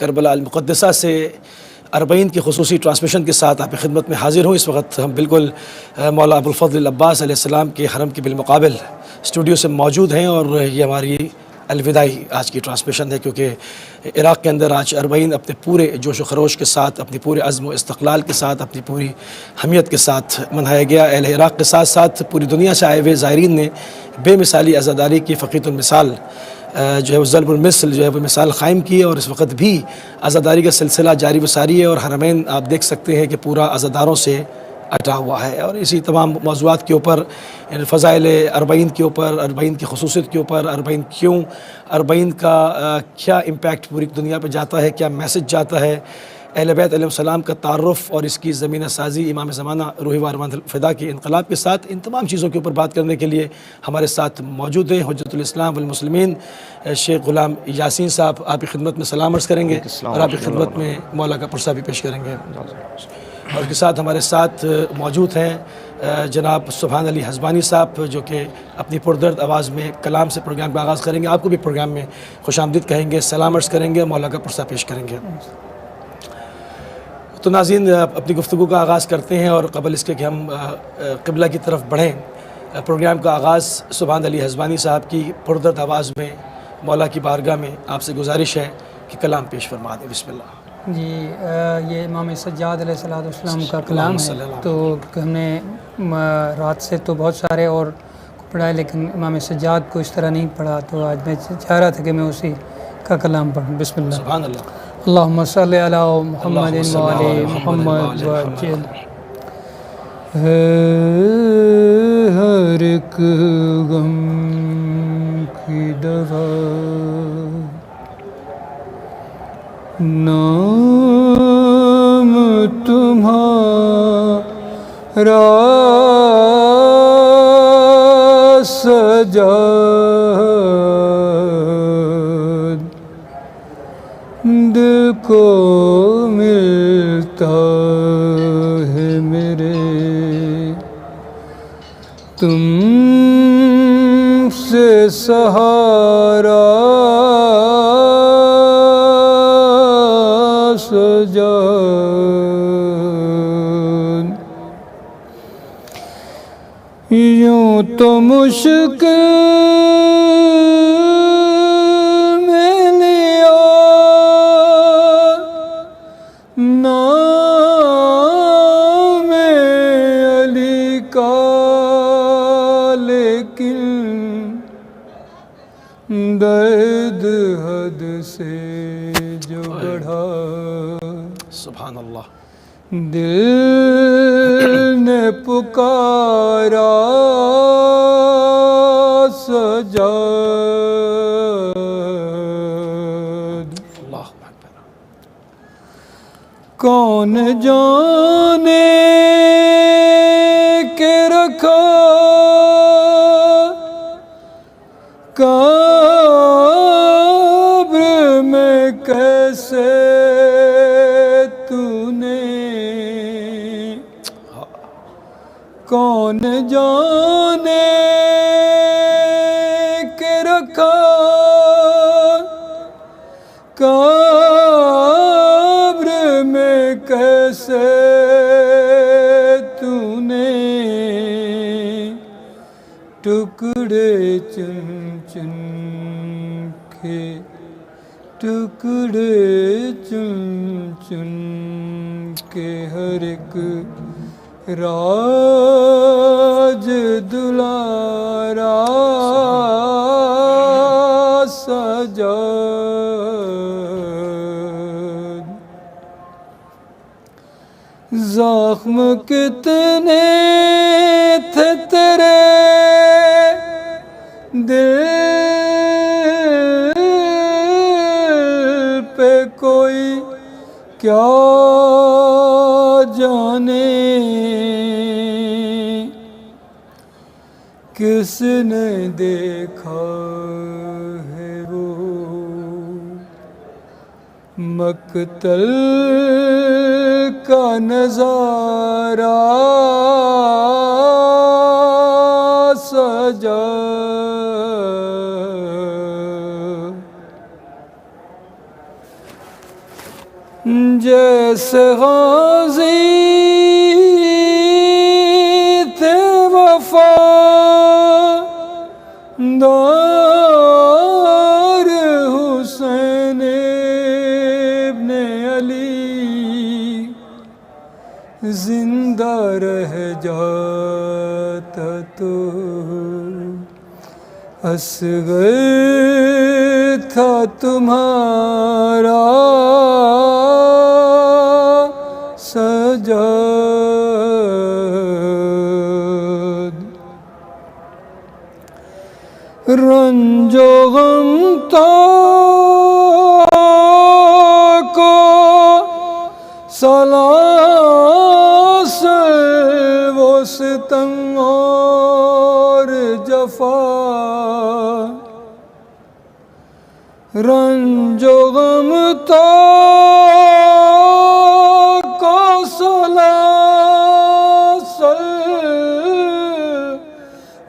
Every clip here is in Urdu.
کربلا المقدسہ سے اربعین کی خصوصی ٹرانسمیشن کے ساتھ آپ کی خدمت میں حاضر ہوں۔ اس وقت ہم بالکل مولا ابوالفضل العباس علیہ السلام کے حرم کے بالمقابل اسٹوڈیو سے موجود ہیں، اور یہ ہماری الوداعی آج کی ٹرانسمیشن ہے، کیونکہ عراق کے اندر آج اربعین اپنے پورے جوش و خروش کے ساتھ، اپنی پورے عزم و استقلال کے ساتھ، اپنی پوری حمیت کے ساتھ منایا گیا۔ اہل عراق کے ساتھ ساتھ پوری دنیا سے آئے ہوئے زائرین نے بے مثالی عزاداری کی، فقیت المثال جو ہے وہ ضرب المثل جو ہے وہ مثال قائم کی ہے، اور اس وقت بھی عزاداری کا سلسلہ جاری و ساری ہے، اور حرمین آپ دیکھ سکتے ہیں کہ پورا عزاداروں سے اٹا ہوا ہے۔ اور اسی تمام موضوعات کے اوپر، فضائل اربعین کے اوپر، اربعین کی خصوصیت کے اوپر، اربعین کیوں، اربعین کا کیا امپیکٹ پوری دنیا پہ جاتا ہے، کیا میسج جاتا ہے، اہل بیت علیہ السلام کا تعارف اور اس کی زمینہ سازی امام زمانہ روح و ارواح الفدا کے انقلاب کے ساتھ، ان تمام چیزوں کے اوپر بات کرنے کے لیے ہمارے ساتھ موجود ہیں حجت الاسلام والمسلمین شیخ غلام یاسین صاحب۔ آپ کی خدمت میں سلام عرض کریں گے اور آپ کی خدمت میں مولا کا پرسہ بھی پیش کریں گے، اور کے ساتھ ہمارے ساتھ موجود ہیں جناب سبحان علی حزبانی صاحب، جو کہ اپنی پردرد آواز میں کلام سے پروگرام کا آغاز کریں گے۔ آپ کو بھی پروگرام میں خوش آمدید کہیں گے، سلام عرض کریں گے، مولا کا پرسہ پیش کریں گے۔ تو ناظرین، اپنی گفتگو کا آغاز کرتے ہیں، اور قبل اس کے کہ ہم قبلہ کی طرف بڑھیں، پروگرام کا آغاز سبحان علی حزبانی صاحب کی پردرد آواز میں مولا کی بارگاہ میں آپ سے گزارش ہے کہ کلام پیش فرما دیں۔ بسم اللہ۔ جی، یہ امام سجاد علیہ السلام کا کلام ہے، تو ہم نے رات سے تو بہت سارے اور پڑھا ہے، لیکن امام سجاد کو اس طرح نہیں پڑھا، تو آج میں چاہ رہا تھا کہ میں اسی کا کلام پڑھوں۔ بسم اللہ۔ سبحان اللہ۔ اللہم صلی علی محمد وعلی محمد وعجل ہر ایک غم کی دوا نام تمہارا سجاد دل کو ملتا ہے میرے، تم سے سہارا سجاد، یوں تو مشکل میں لیا نام علی کا، لیکن درد حد سے جو بڑھا، سبحان اللہ، دل نے پکارا سجاد، اللہ اکبر۔ کون جانے کہ رکھا قبر میں کیسے تو نے، کون جانے کہ رکھا قبر میں کیسے تو نے، ٹکڑے چن چن کے، ٹکڑے چن چن کے ہر ایک راج دلارا سجاد، زخم کتنے تھے تیرے دل پہ کوئی کیا جانے، کس نے دیکھا ہے وہ مقتل کا نظارہ سجاد، جیسے غازی تھے وفادار حسین ابن علی، زندہ رہ جاتا تو اصغر تھا تمہارا سجاد، رنج و غم کو سلاسل و ستم اور جفا، رنج و غم کو سلاسل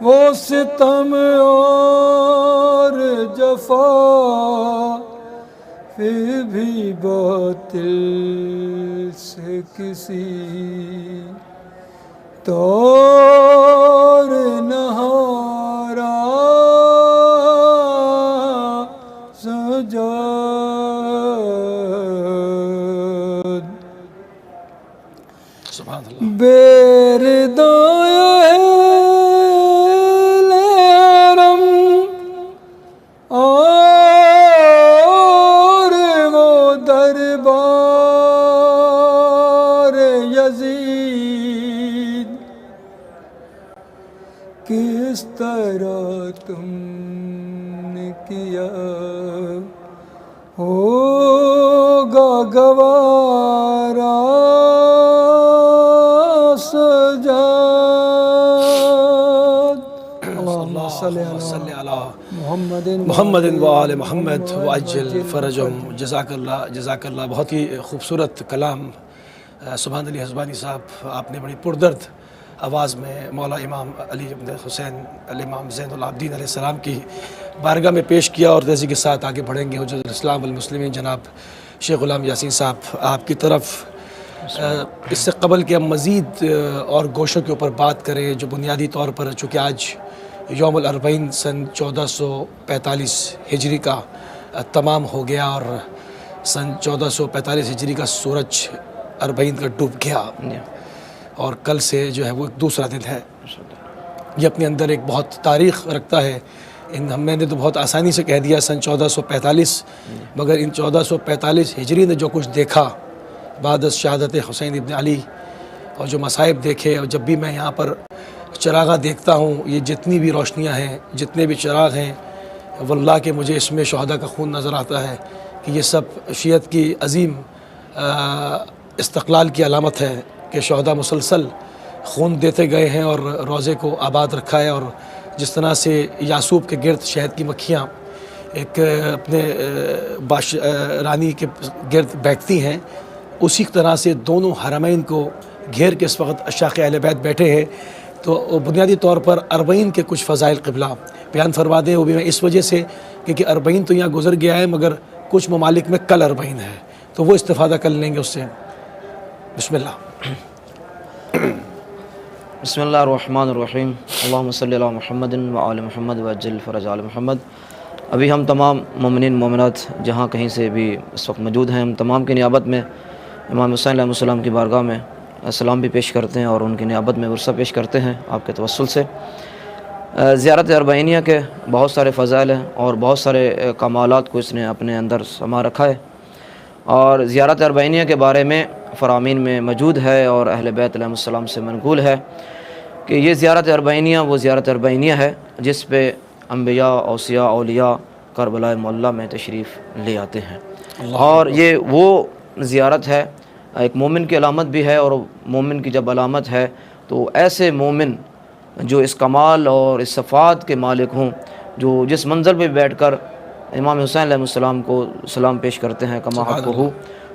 و ستم اور جفا، پھر بھی باطل سے کسی طور نہ ہارا سجاد، سبحان اللہ۔ بیردائے حرم اور وہ دربار یزید، کس طرح تم نے کیا ہوگا گوارا سجاد، اللہم صلی علی محمد و آل محمد وعجل فرجہم۔ جزاک اللہ، بہت ہی خوبصورت کلام سبحان علی حزبانی صاحب، آپ نے بڑی پردرد آواز میں مولا امام علی بن حسین الامام زین العابدین علیہ السلام کی بارگاہ میں پیش کیا، اور تیزی کے ساتھ آگے بڑھیں گے حجت الاسلام والمسلمین جناب شیخ غلام یاسین صاحب آپ کی طرف۔ اس سے قبل کہ ہم مزید اور گوشوں کے اوپر بات کریں، جو بنیادی طور پر چونکہ آج یوم الاربعین سن 1445 ہجری کا تمام ہو گیا، اور سن 1445 ہجری کا سورج اربعین کا ڈوب گیا، اور کل سے جو ہے وہ ایک دوسرا دن ہے۔ یہ اپنے اندر ایک بہت تاریخ رکھتا ہے۔ میں نے تو بہت آسانی سے کہہ دیا سن 1445، مگر ان 1445 ہجری نے جو کچھ دیکھا بعد از شہادت حسین ابن علی، اور جو مصائب دیکھے، اور جب بھی میں یہاں پر چراغاں دیکھتا ہوں، یہ جتنی بھی روشنیاں ہیں، جتنے بھی چراغ ہیں، واللہ کہ مجھے اس میں شہداء کا خون نظر آتا ہے کہ یہ سب شیعت کی عظیم استقلال کی علامت ہے کہ شہداء مسلسل خون دیتے گئے ہیں اور روزے کو آباد رکھا ہے، اور جس طرح سے یعصوب کے گرد شہد کی مکھیاں ایک اپنے رانی کے گرد بیٹھتی ہیں، اسی طرح سے دونوں حرمین کو گھیر کے اس وقت اشاق اہل بیت بیٹھے ہیں۔ تو بنیادی طور پر اربعین کے کچھ فضائل قبلہ بیان فرما دیں، وہ بھی میں اس وجہ سے کہ اربعین تو یہاں گزر گیا ہے، مگر کچھ ممالک میں کل اربعین ہے، تو وہ استفادہ کر لیں گے اس سے۔ بسم اللہ۔ بسم اللہ الرحمن الرحیم، اللہم صلی علی محمد و آل محمد وعجل فرج آل محمد۔ ابھی ہم تمام مومنین مومنات جہاں کہیں سے بھی اس وقت موجود ہیں، ہم تمام کی نیابت میں امام حسین علیہ السلام کی بارگاہ میں سلام بھی پیش کرتے ہیں، اور ان کی نیابت میں ورثہ پیش کرتے ہیں آپ کے توسل سے۔ زیارت اربعینیہ کے بہت سارے فضائل ہیں اور بہت سارے کمالات کو اس نے اپنے اندر سما رکھا ہے، اور زیارت اربعینیہ کے بارے میں فرامین میں موجود ہے اور اہل بیت علیہ السلام سے منقول ہے کہ یہ زیارت اربعینیہ وہ زیارت اربعینیہ ہے جس پہ انبیاء، اوصیاء، اولیاء کربلا معلیٰ میں تشریف لے آتے ہیں، اور یہ وہ زیارت ہے، ایک مومن کی علامت بھی ہے، اور مومن کی جب علامت ہے تو ایسے مومن جو اس کمال اور اس صفات کے مالک ہوں، جو جس منظر پہ بیٹھ کر امام حسین علیہ السلام کو سلام پیش کرتے ہیں کما حق ہو،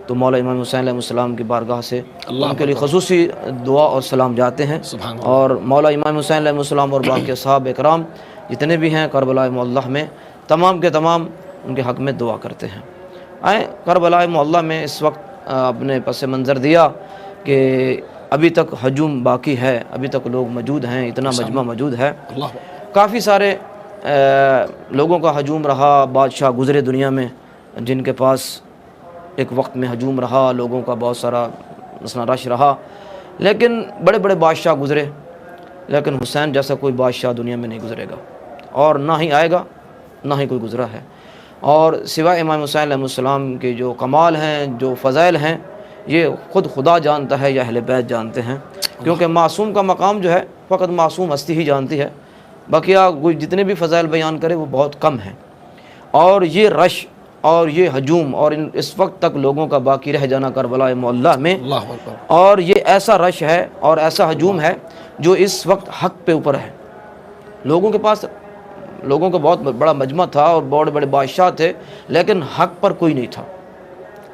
تو مولا امام حسین علیہ السلام کی بارگاہ سے ان کے لیے خصوصی دعا اور سلام جاتے ہیں، اور مولا امام حسین علیہ السلام اور باقی اصحاب اکرام جتنے بھی ہیں کربلا معلیٰ میں، تمام کے تمام ان کے حق میں دعا کرتے ہیں۔ آئیں کربلا معلیٰ میں اس وقت اپنے پس منظر دیا کہ ابھی تک ہجوم باقی ہے، ابھی تک لوگ موجود ہیں، اتنا مجمع موجود ہے، کافی سارے لوگوں کا ہجوم رہا، بادشاہ گزرے دنیا میں جن کے پاس ایک وقت میں ہجوم رہا، لوگوں کا بہت سارا مثلا رش رہا، لیکن بڑے بڑے بادشاہ گزرے، لیکن حسین جیسا کوئی بادشاہ دنیا میں نہیں گزرے گا اور نہ ہی آئے گا، نہ ہی کوئی گزرا ہے۔ اور سوائے امام حسین علیہ السلام کے جو کمال ہیں، جو فضائل ہیں، یہ خود خدا جانتا ہے یا اہل بیت جانتے ہیں، کیونکہ معصوم کا مقام جو ہے فقط معصوم ہستی ہی جانتی ہے، بقیہ کوئی جتنے بھی فضائل بیان کرے وہ بہت کم ہیں۔ اور یہ رش اور یہ ہجوم اور اس وقت تک لوگوں کا باقی رہ جانا کربلا معلیٰ میں، اور یہ ایسا رش ہے اور ایسا ہجوم ہے جو اس وقت حق پہ اوپر ہے۔ لوگوں کے پاس لوگوں کا بہت بڑا مجمع تھا اور بڑے بڑے بادشاہ تھے، لیکن حق پر کوئی نہیں تھا۔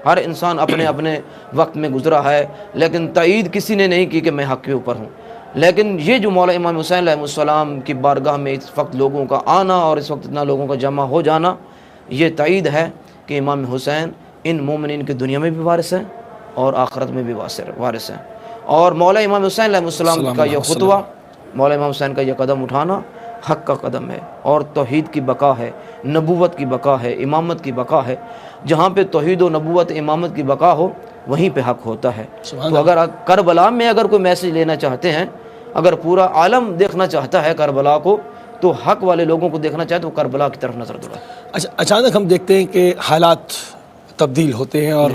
ہر انسان اپنے اپنے وقت میں گزرا ہے، لیکن تائید کسی نے نہیں کی کہ میں حق کے اوپر ہوں۔ لیکن یہ جو مولا امام حسین علیہ السلام کی بارگاہ میں اس وقت لوگوں کا آنا اور اس وقت اتنا لوگوں کا جمع ہو جانا، یہ تائید ہے کہ امام حسین ان مومنین کی دنیا میں بھی وارث ہیں اور آخرت میں بھی وارث ہیں۔ اور مولا امام حسین علیہ السلام کا یہ خطوہ، مولا امام حسین کا یہ قدم اٹھانا حق کا قدم ہے، اور توحید کی بقا ہے، نبوت کی بقا ہے، امامت کی بقا ہے۔ جہاں پہ توحید و نبوت امامت کی بقا ہو وہیں پہ حق ہوتا ہے۔ تو اگر کربلا میں اگر کوئی میسیج لینا چاہتے ہیں، اگر پورا عالم دیکھنا چاہتا ہے کربلا کو، تو حق والے لوگوں کو دیکھنا چاہے تو کربلا کی طرف نظر دوڑائے۔ اچھا، اچانک ہم دیکھتے ہیں کہ حالات تبدیل ہوتے ہیں، اور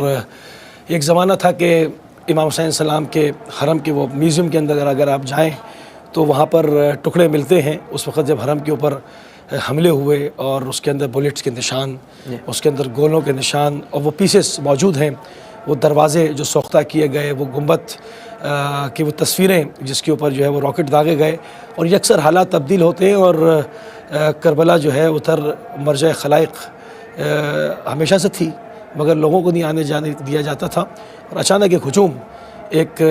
ایک زمانہ تھا کہ امام حسین السلام کے حرم کے وہ میوزیم کے اندر اگر آپ جائیں تو وہاں پر ٹکڑے ملتے ہیں۔ اس وقت جب حرم کے اوپر حملے ہوئے اور اس کے اندر بلیٹس کے نشان، اس کے اندر گولوں کے نشان، اور وہ پیسز موجود ہیں، وہ دروازے جو سوختہ کیے گئے، وہ گنبد کی وہ تصویریں جس کے اوپر جو ہے وہ راکٹ داغے گئے، اور یہ اکثر حالات تبدیل ہوتے ہیں، اور کربلا جو ہے ادھر مرجع خلائق ہمیشہ سے تھی، مگر لوگوں کو نہیں آنے جانے دیا جاتا تھا، اور اچانک ایک ہجوم، ایک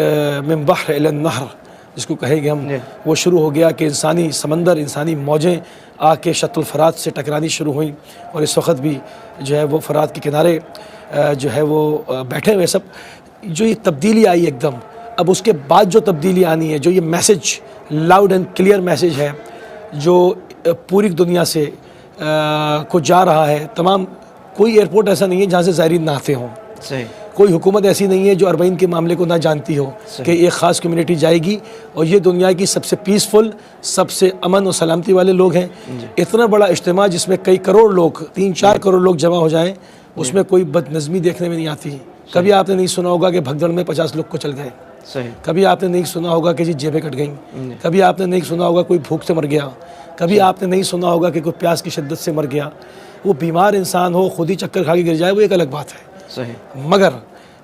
من بحر الی النہر جس کو کہیں گے ہم، وہ شروع ہو گیا کہ انسانی سمندر، انسانی موجیں آ کے شط الفرات سے ٹکرانی شروع ہوئیں، اور اس وقت بھی جو ہے وہ فرات کے کنارے جو ہے وہ بیٹھے ہوئے سب۔ جو یہ تبدیلی آئی ایک دم، اب اس کے بعد جو تبدیلی آنی ہے، جو یہ message loud and clear message ہے جو پوری دنیا سے کو جا رہا ہے، تمام، کوئی ایئرپورٹ ایسا نہیں ہے جہاں سے زائرین نہ آتے ہوں، صحیح، کوئی حکومت ایسی نہیں ہے جو اربعین کے معاملے کو نہ جانتی ہو کہ ایک خاص کمیونٹی جائے گی، اور یہ دنیا کی سب سے پیسفل، سب سے امن و سلامتی والے لوگ ہیں۔ اتنا بڑا اجتماع جس میں کئی کروڑ لوگ، 3-4 کروڑ لوگ جمع ہو جائیں، اس میں کوئی بد نظمی دیکھنے میں نہیں آتی۔ کبھی آپ نے نہیں سنا ہوگا کہ بھگدڑ میں 50 لوگ کو چل گئے، صحیح، کبھی آپ نے نہیں سنا ہوگا کہ جی جیبیں کٹ گئیں، کبھی آپ نے نہیں سنا ہوگا کوئی بھوک سے مر گیا، کبھی آپ نے نہیں سنا ہوگا کہ کوئی پیاس کی شدت سے مر گیا۔ وہ بیمار انسان ہو، خود ہی چکر کھا کے گر جائے، وہ ایک الگ بات ہے، صحیح، مگر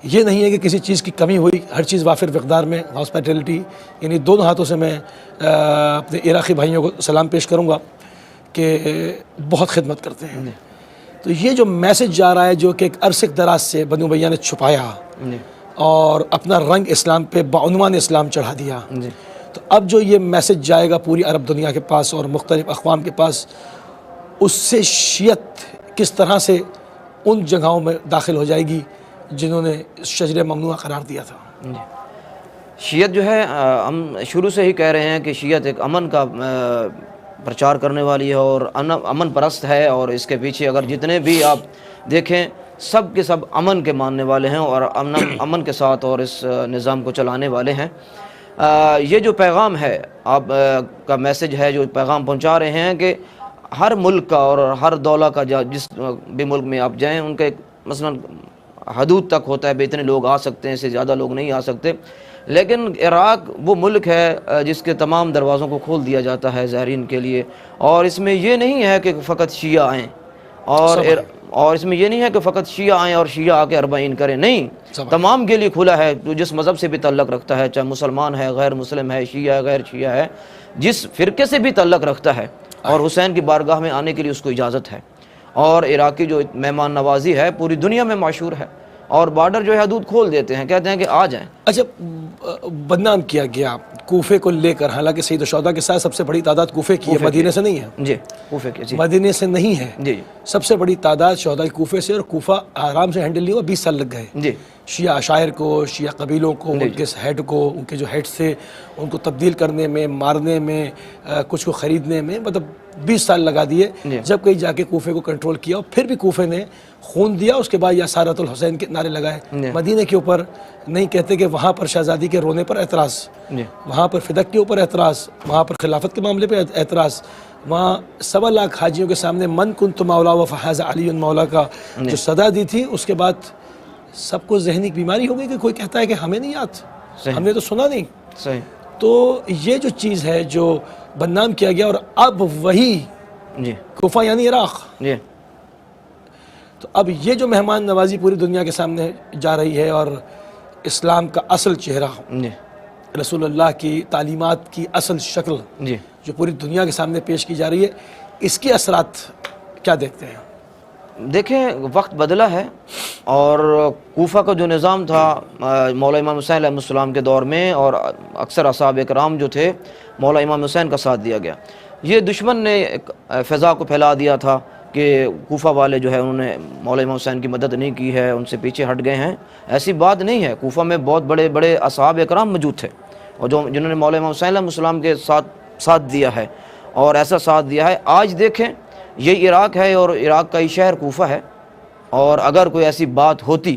یہ نہیں ہے کہ کسی چیز کی کمی ہوئی، ہر چیز وافر مقدار میں۔ ہاسپٹیلٹی، یعنی دونوں ہاتھوں سے میں اپنے عراقی بھائیوں کو سلام پیش کروں گا کہ بہت خدمت کرتے ہیں۔ تو یہ جو میسج جا رہا ہے، جو کہ ایک عرصے دراز سے بنو امیہ نے چھپایا اور اپنا رنگ اسلام پہ بعنوان اسلام چڑھا دیا، تو اب جو یہ میسج جائے گا پوری عرب دنیا کے پاس اور مختلف اقوام کے پاس، اس سے شیعت کس طرح سے ان جگہوں میں داخل ہو جائے گی جنہوں نے شجر ممنوع قرار دیا تھا۔ شیعت جو ہے، ہم شروع سے ہی کہہ رہے ہیں کہ شیعت ایک امن کا پرچار کرنے والی ہے اور امن پرست ہے، اور اس کے پیچھے اگر جتنے بھی آپ دیکھیں سب کے سب امن کے ماننے والے ہیں اور امن کے ساتھ اور اس نظام کو چلانے والے ہیں۔ یہ جو پیغام ہے آپ کا میسج ہے، جو پیغام پہنچا رہے ہیں کہ ہر ملک کا اور ہر دولہ کا جس بھی ملک میں آپ جائیں، ان کا ایک مثلا حدود تک ہوتا ہے، اتنے لوگ آ سکتے ہیں، اس سے زیادہ لوگ نہیں آ سکتے، لیکن عراق وہ ملک ہے جس کے تمام دروازوں کو کھول دیا جاتا ہے زائرین کے لیے، اور اس میں یہ نہیں ہے کہ فقط شیعہ آئیں، اور اس میں یہ نہیں ہے کہ فقط شیعہ آئیں اور شیعہ آ کے اربعین کریں، نہیں، تمام کے لیے کھلا ہے، جو جس مذہب سے بھی تعلق رکھتا ہے، چاہے مسلمان ہے، غیر مسلم ہے، شیعہ ہے، غیر شیعہ ہے، جس فرقے سے بھی تعلق رکھتا ہے، اور حسین کی بارگاہ میں آنے کے لیے اس کو اجازت ہے۔ اور عراقی جو مہمان نوازی ہے پوری دنیا میں مشہور ہے، اور بارڈر جو ہے حدود کھول دیتے ہیں، کہتے ہیں کہ آ جائیں۔ اچھا بدنام کیا گیا کوفے کو لے کر، حالانکہ سید الشہداء کے ساتھ سب سے بڑی تعداد کوفے کی ہے، مدینے سے نہیں ہے، جی کوفے کے جی مدینے سے نہیں ہے، جی سب سے بڑی تعداد شہداء کوفے سے، اور کوفہ آرام سے ہینڈل نہیں ہوا، 20 سال لگ گئے جی شیعہ عشائر کو، شیعہ قبیلوں کو، ان کے ہیڈ کو، ان کے جو ہیڈز تھے ان کو تبدیل کرنے میں، مارنے میں، کچھ کو خریدنے میں، مطلب 20 سال لگا دیے، جب کہیں جا کے کوفے کو کنٹرول کیا، اور پھر بھی کوفے نے خون دیا، اس کے بعد یا سارت الحسین کے نعرے لگائے، مدینے کے اوپر نہیں کہتے کہ وہاں پر شہزادی کے رونے پر اعتراض، وہاں پر فدق کے اوپر اعتراض، وہاں پر خلافت کے معاملے پہ اعتراض، وہاں 1.25 لاکھ حاجیوں کے سامنے من کنت مولا و فحاز علی مولا کا جو صدا دی تھی، اس کے بعد سب کو ذہنی بیماری ہو گئی کہ کوئی کہتا ہے کہ ہمیں نہیں یاد، ہم نے تو سنا نہیں۔ صحیح۔ تو یہ جو چیز ہے جو بدنام کیا گیا، اور اب وہی جی کوفہ یعنی عراق، جی تو اب یہ جو مہمان نوازی پوری دنیا کے سامنے جا رہی ہے، اور اسلام کا اصل چہرہ، جی رسول اللہ کی تعلیمات کی اصل شکل جی جو پوری دنیا کے سامنے پیش کی جا رہی ہے، اس کے اثرات کیا دیکھتے ہیں؟ دیکھیں وقت بدلا ہے، اور کوفہ کا جو نظام تھا مولا امام حسین علیہ السلام کے دور میں، اور اکثر اصحاب کرام جو تھے مولا امام حسین کا ساتھ دیا گیا، یہ دشمن نے ایک فضا کو پھیلا دیا تھا کہ کوفہ والے جو ہے انہوں نے مولا امام حسین کی مدد نہیں کی ہے، ان سے پیچھے ہٹ گئے ہیں۔ ایسی بات نہیں ہے، کوفہ میں بہت بڑے بڑے اصحاب کرام موجود تھے، اور جنہوں نے مولا امام حسین علیہ السلام کے ساتھ دیا ہے، اور ایسا ساتھ دیا ہے۔ آج دیکھیں یہ عراق ہے، اور عراق کا ہی شہر کوفہ ہے، اور اگر کوئی ایسی بات ہوتی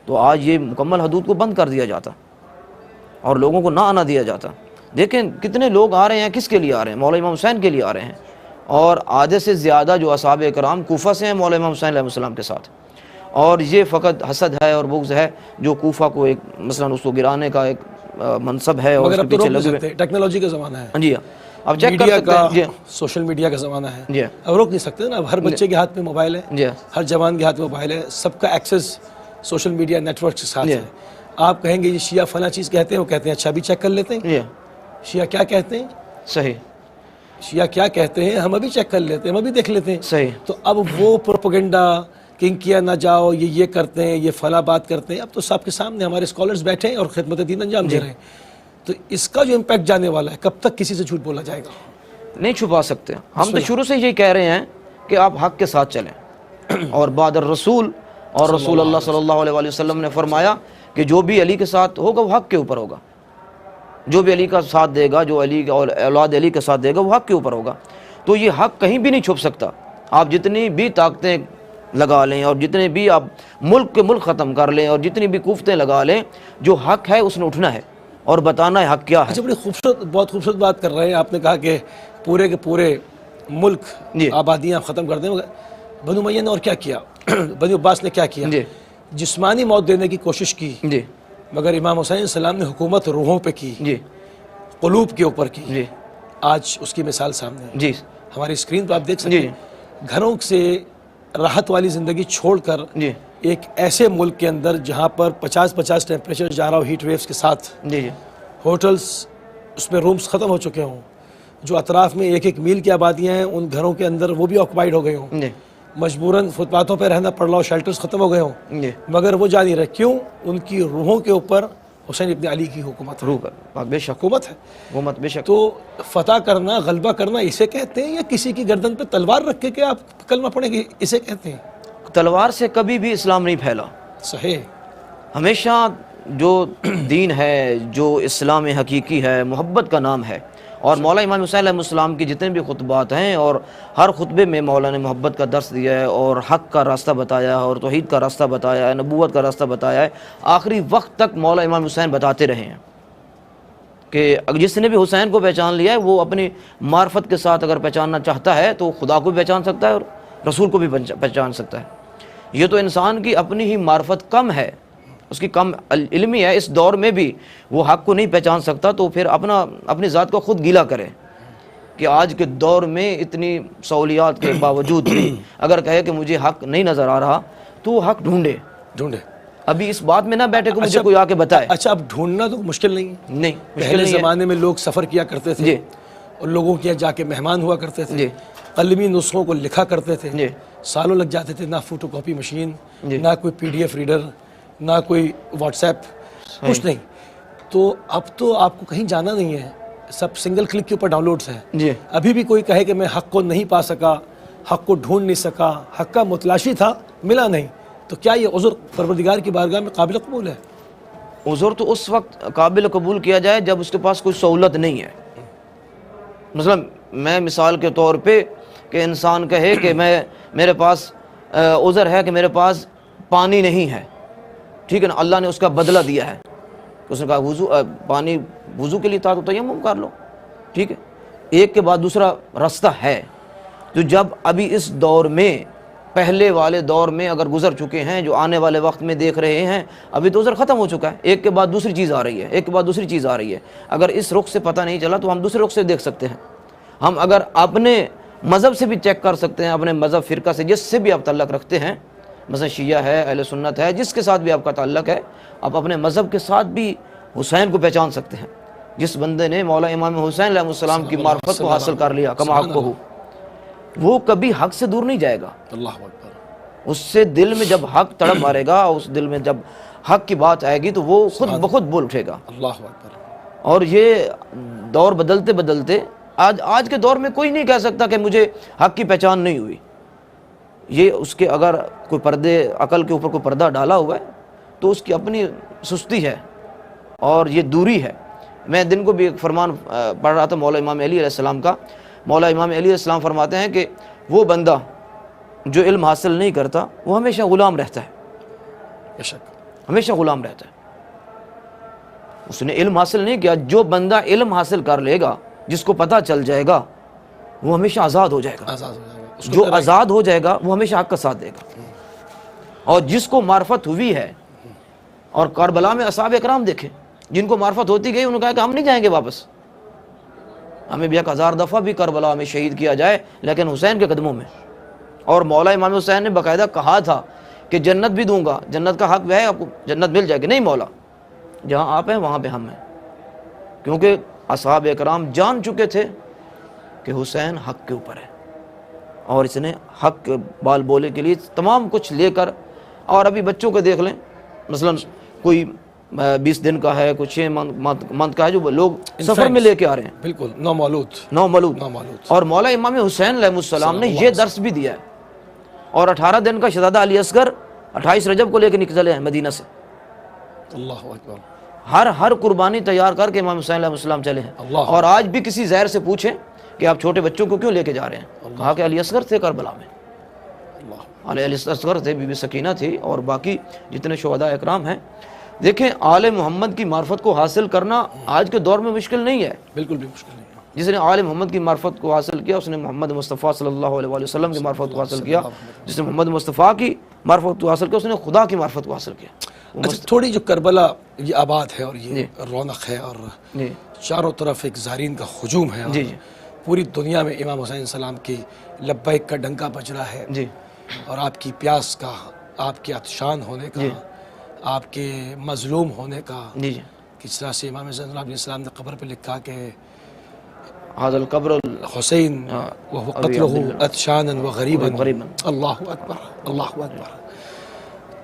تو آج یہ مکمل حدود کو بند کر دیا جاتا، اور لوگوں کو نہ آنا دیا جاتا۔ دیکھیں کتنے لوگ آ رہے ہیں، کس کے لیے آ رہے ہیں؟ مولا امام حسین کے لیے آ رہے ہیں، اور آدھے سے زیادہ جو اصحاب کرام کوفہ سے ہیں مولا امام حسین علیہ السلام کے ساتھ، اور یہ فقط حسد ہے اور بغض ہے جو کوفہ کو ایک مثلا اس کو گرانے کا ایک منصب ہے، اور اس مگر کے اب تو پیچھے روک لگے نہیں سکتے، ٹیکنالوجی کا زمانہ ہے، جی اب چیک کر میڈیا سکتے کا، ہیں جی سوشل میڈیا کا زمانہ ہے، جی اب روک نہیں سکتے نا، اب ہر بچے کے ہاتھ میں موبائل ہے، جی ہر جوان کے ہاتھ میں موبائل ہے، سب کا access social media network کے ساتھ ہے۔ آپ کہیں گے یہ شیعہ فلاں چیز کہتے ہیں، وہ کہتے ہیں اچھا بھی چیک کر لیتے ہیں، جی شیعہ کیا کہتے ہیں، صحیح شیعہ کیا کہتے ہیں، ہم ابھی چیک کر لیتے ہیں، ہم ابھی دیکھ لیتے ہیں۔ صحیح تو اب وہ پروپیگنڈا کہ کیا نہ جاؤ، یہ کرتے ہیں، یہ فلاں بات کرتے ہیں، اب تو سب کے سامنے ہمارے اسکالرز بیٹھے ہیں اور خدمت دین انجام دے رہے ہیں، تو اس کا جو امپیکٹ جانے والا ہے، کب تک کسی سے جھوٹ بولا جائے گا؟ نہیں چھپا سکتے۔ ہم تو شروع سے یہی کہہ رہے ہیں کہ آپ حق کے ساتھ چلیں، اور بعد الرسول، اور رسول اللہ صلی اللہ علیہ وسلم نے فرمایا کہ جو بھی علی کے ساتھ ہوگا وہ حق کے اوپر ہوگا، جو بھی علی کا ساتھ دے گا، جو علی اور اولاد علی کا ساتھ دے گا وہ حق کے اوپر ہوگا۔ تو یہ حق کہیں بھی نہیں چھپ سکتا، آپ جتنی بھی طاقتیں لگا لیں، اور جتنے بھی آپ ملک کے ملک ختم کر لیں، اور جتنی بھی کوفتیں لگا لیں، جو حق ہے اس نے اٹھنا ہے اور بتانا ہے حق کیا ہے۔ اچھا، بڑی خوبصورت، بہت خوبصورت بات کر رہے ہیں آپ نے، کہا کہ پورے کے پورے ملک آبادیاں ختم کر دیں۔ بنو امیہ نے اور کیا کیا؟ بنو عباس نے کیا کیا؟ جی جسمانی موت دینے کی کوشش کی، جی مگر امام حسین علیہ السلام نے حکومت روحوں پہ کی، جی قلوب کے اوپر کی۔ جی آج اس کی مثال سامنے ہے، جی ہماری اسکرین پہ آپ دیکھ سکتے جی ہیں، گھروں سے راحت والی زندگی چھوڑ کر جی ایک ایسے ملک کے اندر جہاں پر 50 ٹیمپریچر جا رہا ہو ہیٹ ویوز کے ساتھ، جی جی ہوٹلز اس میں رومز ختم ہو چکے ہوں، جو اطراف میں 1 میل کی آبادیاں ہیں ان گھروں کے اندر وہ بھی آکوپائڈ ہو گئے ہوں، جی مجبوراً فٹ پاتھوں پہ رہنا پڑ رہا ہو، شیلٹرز ختم ہو گئے ہوں، جی مگر وہ جا نہیں رہے، کیوں؟ ان کی روحوں کے اوپر حسین ابن علی کی حکومت ہے، روح کا بے شک حکومت ہے۔ حکومت بے شک۔ تو فتح کرنا، غلبہ کرنا اسے کہتے ہیں، یا کسی کی گردن پہ تلوار رکھ کے کہ آپ کلمہ پڑھیں گے اسے کہتے ہیں؟ تلوار سے کبھی بھی اسلام نہیں پھیلا، صحیح۔ ہمیشہ جو دین ہے، جو اسلام حقیقی ہے، محبت کا نام ہے، اور مولا امام حسین علیہ السلام کی جتنے بھی خطبات ہیں، اور ہر خطبے میں مولا نے محبت کا درس دیا ہے، اور حق کا راستہ بتایا ہے، اور توحید کا راستہ بتایا ہے، نبوت کا راستہ بتایا ہے، آخری وقت تک مولا امام حسین بتاتے رہے ہیں کہ جس نے بھی حسین کو پہچان لیا ہے وہ اپنی معرفت کے ساتھ اگر پہچاننا چاہتا ہے تو خدا کو بھی پہچان سکتا ہے اور رسول کو بھی پہچان سکتا ہے۔ یہ تو انسان کی اپنی ہی معرفت کم ہے، اس کی کم علمی ہے، اس دور میں بھی وہ حق کو نہیں پہچان سکتا، تو پھر اپنی ذات کو خود گیلا کرے کہ آج کے دور میں اتنی سہولیات کے باوجود بھی اگر کہے کہ مجھے حق نہیں نظر آ رہا تو وہ حق ڈھونڈے۔ ابھی اس بات میں نہ بیٹھے کہ مجھے کوئی آ کے بتائے۔ اچھا، اب ڈھونڈنا تو مشکل نہیں ہے، نہیں، پہلے زمانے میں لوگ سفر کیا کرتے تھے، جی، اور لوگوں کے یہاں جا کے مہمان ہوا کرتے تھے، جی، قلمی نسخوں کو لکھا کرتے تھے، جی، سالوں لگ جاتے تھے، نہ فوٹو کاپی مشین، جی، نہ کوئی PDF ریڈر، نہ کوئی واٹس ایپ، کچھ نہیں. تو اب تو آپ کو کہیں جانا نہیں ہے, سب سنگل کلک کے اوپر ڈاؤن لوڈس ہیں. جی ابھی بھی کوئی کہے کہ میں حق کو نہیں پا سکا, حق کو ڈھونڈ نہیں سکا, حق کا متلاشی تھا ملا نہیں, تو کیا یہ عذر پروردگار کی بارگاہ میں قابل قبول ہے؟ عذر تو اس وقت قابل قبول کیا جائے جب اس کے پاس کوئی سہولت نہیں ہے. مثلا میں مثال کے طور پہ کہ انسان کہے کہ میرے پاس عذر ہے کہ میرے پاس پانی نہیں ہے, ٹھیک ہے نا, اللہ نے اس کا بدلہ دیا ہے. اس نے کہا پانی وضو کے لیے تھا تو تیمم کر لو, ٹھیک ہے. ایک کے بعد دوسرا راستہ ہے. تو جب ابھی اس دور میں, پہلے والے دور میں اگر گزر چکے ہیں, جو آنے والے وقت میں دیکھ رہے ہیں, ابھی تو عذر ختم ہو چکا ہے. ایک کے بعد دوسری چیز آ رہی ہے, ایک کے بعد دوسری چیز آ رہی ہے. اگر اس رخ سے پتہ نہیں چلا تو ہم دوسرے رخ سے دیکھ سکتے ہیں. ہم اگر اپنے مذہب سے بھی چیک کر سکتے ہیں, اپنے مذہب فرقہ سے جس سے بھی آپ تعلق رکھتے ہیں, مثلا شیعہ ہے, اہل سنت ہے, جس کے ساتھ بھی آپ کا تعلق ہے, آپ اپنے مذہب کے ساتھ بھی حسین کو پہچان سکتے ہیں. جس بندے نے مولا امام حسین علیہ السلام کی معرفت کو حاصل کر لیا کما حق کو, وہ کبھی حق سے دور نہیں جائے گا. اللہ اکبر. اس سے دل میں جب حق تڑپ مارے گا, اس دل میں جب حق کی بات آئے گی تو وہ خود بخود بول اٹھے گا. اللہ اکبر. اور یہ دور بدلتے بدلتے آج کے دور میں کوئی نہیں کہہ سکتا کہ مجھے حق کی پہچان نہیں ہوئی. یہ اس کے اگر کوئی پردے, عقل کے اوپر کوئی پردہ ڈالا ہوا ہے تو اس کی اپنی سستی ہے اور یہ دوری ہے. میں دن کو بھی ایک فرمان پڑھ رہا تھا مولا امام علی علیہ السلام کا. مولا امام علی علیہ السلام فرماتے ہیں کہ وہ بندہ جو علم حاصل نہیں کرتا وہ ہمیشہ غلام رہتا ہے, بے شک ہمیشہ غلام رہتا ہے. اس نے علم حاصل نہیں کیا, جو بندہ علم حاصل کر لے گا, جس کو پتہ چل جائے گا, وہ ہمیشہ آزاد ہو جائے گا. آزاد ہو جائے گا. جو آزاد ہو جائے گا وہ ہمیشہ حق کا ساتھ دے گا. اور جس کو معرفت ہوئی ہے, اور کربلا میں اصحاب اکرام دیکھیں, جن کو معرفت ہوتی گئی, انہوں نے کہا کہ ہم نہیں جائیں گے واپس, ہمیں بھی 1000 دفعہ بھی کربلا میں شہید کیا جائے لیکن حسین کے قدموں میں. اور مولا امام حسین نے باقاعدہ کہا تھا کہ جنت بھی دوں گا, جنت کا حق ہے, آپ کو جنت مل جائے گی. نہیں مولا, جہاں آپ ہیں وہاں پہ ہم ہیں. کیونکہ اصحاب اکرام جان چکے تھے کہ حسین حق کے اوپر ہے, اور اس نے حق بال بولے کے لیے تمام کچھ لے کر. اور ابھی بچوں کو دیکھ لیں, مثلا کوئی 20 دن کا ہے, کوئی 6 منتھ کا ہے, جو لوگ سفر میں لے کے آ رہے ہیں, بالکل نومولود. اور مولا امام حسین علیہ السلام نے یہ درس بھی دیا ہے. اور 18 دن کا شہزادہ علی اصغر 28 رجب کو لے کے نکلے ہیں مدینہ سے. اللہ اکبر. ہر قربانی تیار کر کے امام حسین علیہ السلام چلے ہیں. اور آج بھی کسی زہر سے پوچھیں کہ آپ چھوٹے بچوں کو کیوں لے کے جا رہے ہیں, کہا کہ علی اصغر تھے کربلا میں, علی اصغر تھے, بی بی سکینہ تھی, اور باقی جتنے شہداء اکرام ہیں. دیکھیں, آل محمد کی معرفت کو حاصل کرنا آج کے دور میں مشکل نہیں ہے, بالکل بھی مشکل نہیں. جس نے آل محمد کی معرفت کو حاصل کیا, اس نے محمد مصطفیٰ صلی اللہ علیہ وآلہ وسلم کی معرفت کو حاصل کیا. جس نے محمد مصطفیٰ کی معرفت کو حاصل کیا, اس نے خدا کی معرفت کو حاصل کیا. اچھا, تھوڑی جو کربلا یہ آباد ہے اور یہ رونق ہے, اور چاروں طرف ایک زائرین کا ہجوم ہے, اور پوری دنیا میں امام حسین السلام کی لبیک کا ڈنکا بج رہا ہے, اور آپ کی پیاس کا, آپ کے عطشان ہونے کا, آپ کے مظلوم ہونے کا, کس طرح سے امام حسین علیہ السلام نے قبر پہ لکھا کہ هذا القبر حسین وهو قتله عطشانا وغریبا. اللہ اکبر, اللہ اکبر.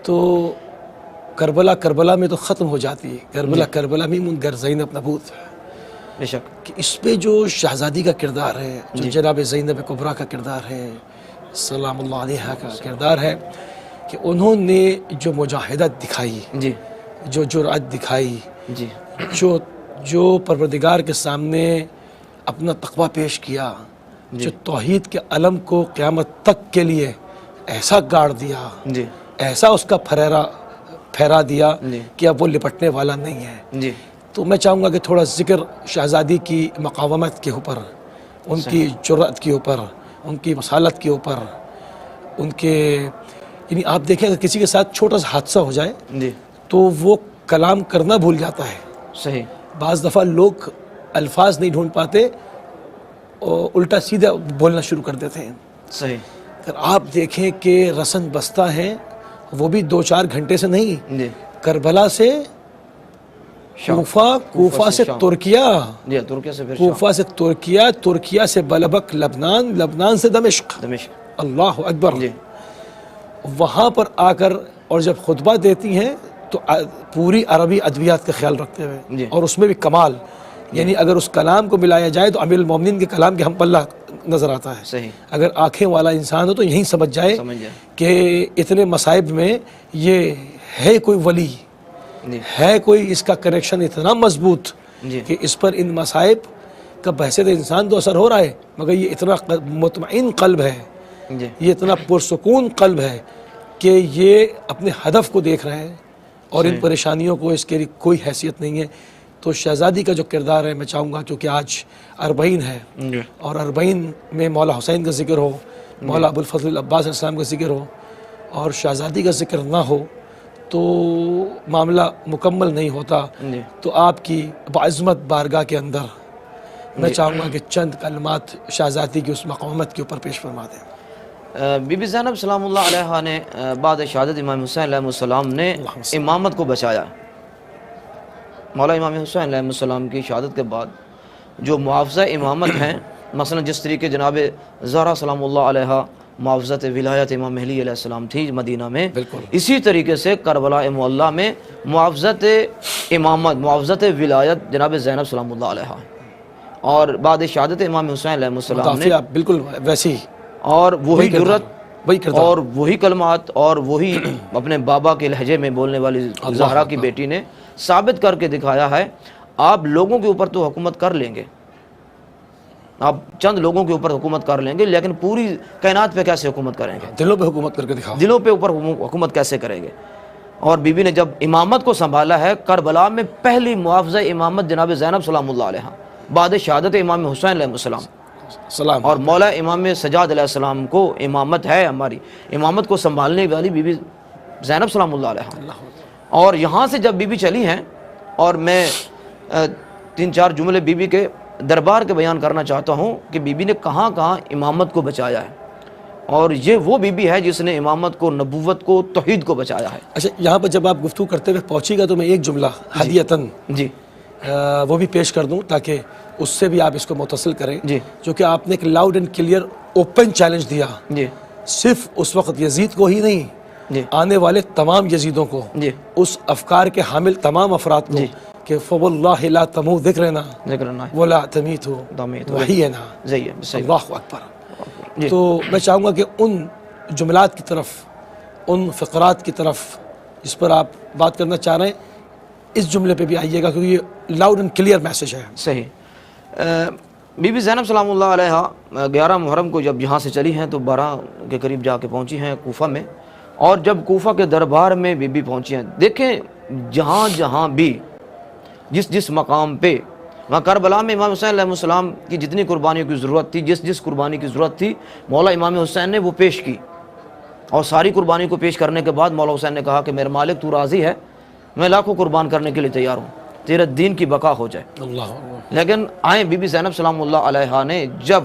تو کربلا میں تو ختم ہو جاتی ہے, کربلا میں من گر زینب نبوت, بے شک, کہ اس پہ جو شہزادی کا کردار ہے, جو جناب زینب کبریٰ کا کردار ہے, سلام اللہ علیہ کا کردار ہے, کہ انہوں نے جو مجاہدت دکھائی, جو جرأت دکھائی, جو پروردگار کے سامنے اپنا تقویٰ پیش کیا, جو توحید کے علم کو قیامت تک کے لیے ایسا گاڑ دیا, ایسا اس کا پھیرا دیا کہ اب وہ لپٹنے والا نہیں ہے. تو میں چاہوں گا کہ تھوڑا ذکر شہزادی کی مقاومت کے اوپر, ان کی جرأت کے اوپر, ان کی مسالت کے اوپر, ان کے, یعنی آپ دیکھیں اگر کسی کے ساتھ چھوٹا سا حادثہ ہو جائے تو وہ کلام کرنا بھول جاتا ہے. صحیح. بعض دفعہ لوگ الفاظ نہیں ڈھونڈ پاتے اور الٹا سیدھا بولنا شروع کر دیتے ہیں. صحیح. اگر آپ دیکھیں کہ رسن بستہ ہیں, وہ بھی 2-4 گھنٹے سے نہیں, کربلا سے کوفہ سے ترکیہ, کوفہ سے ترکیہ سے بلبک لبنان, لبنان سے دمشق. اللہ اکبر. وہاں پر آ کر اور جب خطبہ دیتی ہیں تو پوری عربی ادبیات کا خیال رکھتے ہوئے جی۔ اور اس میں بھی کمال، یعنی اگر اس کلام کو ملایا جائے تو امیر المومنین کے کلام کے ہم پلہ نظر آتا ہے۔ صحیح، اگر آنکھیں والا انسان ہو تو یہیں سمجھ جائے سمجھ جائے۔ کہ اتنے مصائب میں یہ ہے کوئی ولی، جی ہے کوئی اس کا کنیکشن اتنا مضبوط جی کہ اس پر ان مصائب کا بحثیت انسان تو اثر ہو رہا ہے، مگر یہ اتنا مطمئن قلب ہے، جی یہ اتنا پرسکون قلب ہے کہ یہ اپنے ہدف کو دیکھ رہے ہیں اور ان پریشانیوں کو اس کے لیے کوئی حیثیت نہیں ہے۔ تو شہزادی کا جو کردار ہے، میں چاہوں گا چونکہ آج اربعین ہے جی اور اربعین میں مولا حسین کا ذکر ہو، مولا ابوالفضل العباس علیہ السلام کا ذکر ہو اور شہزادی کا ذکر نہ ہو تو معاملہ مکمل نہیں ہوتا۔ جی تو آپ کی بعظمت بارگاہ کے اندر میں چاہوں گا کہ چند کلمات شہزادی کی اس مقامت کے اوپر پیش فرما دیں۔ بی بی زینب سلام اللہ علیہ نے بعد شہادت امام حسین علیہ السلام نے امامت کو بچایا۔ مولا امام حسین علیہ السلام کی شہادت کے بعد جو معاوضہ امامت ہیں، مثلا جس طریقے جناب زہرا سلام اللہ علیہ معاوضت ولایت امام مہدی علیہ السلام تھی مدینہ میں، بالکل اسی طریقے سے کربلا معلیٰ میں معاوضت امامت، معاوضت ولایت جناب زینب سلام اللہ علیہ، اور بعد شہادت امام حسین علیہ السلام نے مدافع بالکل ویسی ہی اور وہی کردار، جرت وہی کردار۔ اور وہی کلمات اور وہی اپنے بابا کے لہجے میں بولنے والی زہرا کی بیٹی نے ثابت کر کے دکھایا ہے، آپ لوگوں کے اوپر تو حکومت کر لیں گے، آپ چند لوگوں کے اوپر حکومت کر لیں گے، لیکن پوری کائنات پہ کیسے حکومت کریں گے؟ دلوں پہ حکومت کر کے دکھاؤ۔ دلوں پہ اوپر حکومت کیسے کریں گے؟ اور بی بی نے جب امامت کو سنبھالا ہے، کربلا میں پہلی معاوضہ امامت جناب زینب سلام اللہ علیہ بعد شہادت امام حسین علیہ السلام، سلام اور مولا امام سجاد علیہ السلام کو امامت ہے، ہماری امامت کو سنبھالنے والی بی بی زینب سلام اللہ علیہ۔ اور یہاں سے جب بی بی چلی ہیں، اور میں 3-4 جملے بی بی کے دربار کے بیان کرنا چاہتا ہوں کہ بی بی نے کہاں کہاں امامت کو بچایا ہے، اور یہ وہ بی بی ہے جس نے امامت کو، نبوت کو، توحید کو بچایا ہے۔ اچھا، یہاں پر جب آپ گفتگو کرتے ہوئے پہنچی گا تو میں ایک جملہ ہدیتاً جی وہ بھی پیش کر دوں تاکہ اس سے بھی آپ اس کو متصل کریں، جی جو کہ آپ نے ایک loud and clear open challenge دیا، جی صرف اس وقت یزید کو ہی نہیں، جی آنے والے تمام یزیدوں کو، جی اس افکار کے حامل تمام افراد کو، کہ فواللہ لا تمو ذکرنا ذکر اللہ ولا تمیت تمیت وحینا زیہ صحیح۔ اللہ اکبر۔ جی تو میں چاہوں گا کہ ان جملات کی طرف، ان فقرات کی طرف جس پر آپ بات کرنا چاہ رہے ہیں، اس جملے پہ بھی آئیے گا کیونکہ یہ لاؤڈ اینڈ کلیئر میسج ہے۔ صحیح۔ بی بی زینب سلام اللہ علیہ 11 محرم کو جب یہاں سے چلی ہیں تو 12 کے قریب جا کے پہنچی ہیں کوفہ میں، اور جب کوفہ کے دربار میں بی بی پہنچی ہیں، دیکھیں جہاں جہاں بھی جس مقام پہ، وہاں کربلا میں امام حسین علیہ السلام کی جتنی قربانیوں کی ضرورت تھی، جس قربانی کی ضرورت تھی، مولا امام حسین نے وہ پیش کی، اور ساری قربانی کو پیش کرنے کے بعد مولا حسین نے کہا کہ میرے مالک تو راضی ہے، میں لاکھوں قربان کرنے کے لیے تیار ہوں، تیرے دین کی بقا ہو جائے۔ اللہ لیکن آئیں بی بی زینب سلام اللہ علیہ نے جب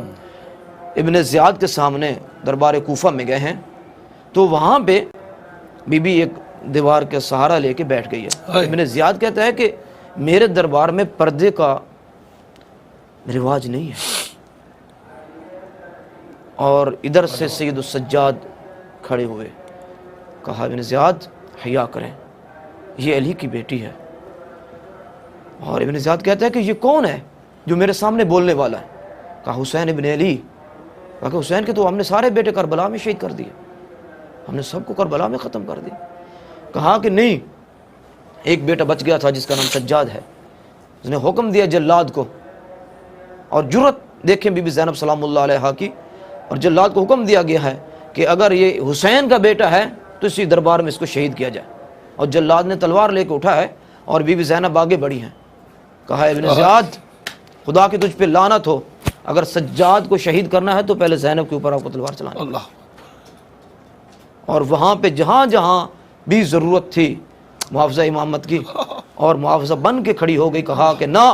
ابن زیاد کے سامنے دربار کوفہ میں گئے ہیں تو وہاں پہ بی بی ایک دیوار کے سہارا لے کے بیٹھ گئی ہے۔ ابن زیاد کہتا ہے کہ میرے دربار میں پردے کا رواج نہیں ہے، اور ادھر سے سید السجاد کھڑے ہوئے، کہا ابن زیاد حیا کریں، یہ علی کی بیٹی ہے۔ اور ابن زیاد کہتا ہے کہ یہ کون ہے جو میرے سامنے بولنے والا ہے؟ کہا حسین ابن علی۔ کہا کہ حسین کے تو ہم نے سارے بیٹے کربلا میں شہید کر دیے، ہم نے سب کو کربلا میں ختم کر دیا۔ کہا کہ نہیں، ایک بیٹا بچ گیا تھا جس کا نام سجاد ہے، اس نے حکم دیا جلاد کو، اور جرت دیکھیں بی بی زینب سلام اللہ علیہ کی، اور جلاد کو حکم دیا گیا ہے کہ اگر یہ حسین کا بیٹا ہے تو اسی دربار میں اس کو شہید کیا جائے، اور جلاد نے تلوار لے کے اٹھا ہے، اور بی بی زینب آگے بڑھی ہیں۔ کہا ابن زیاد خدا کی تجھ پہ لعنت ہو، اگر سجاد کو شہید کرنا ہے تو پہلے زینب کے اوپر آپ کو تلوار چلانی۔ اللہ۔ اور وہاں پہ جہاں جہاں بھی ضرورت تھی معاوضہ امامت کی، اور معاوضہ بن کے کھڑی ہو گئی، کہا کہ نہ،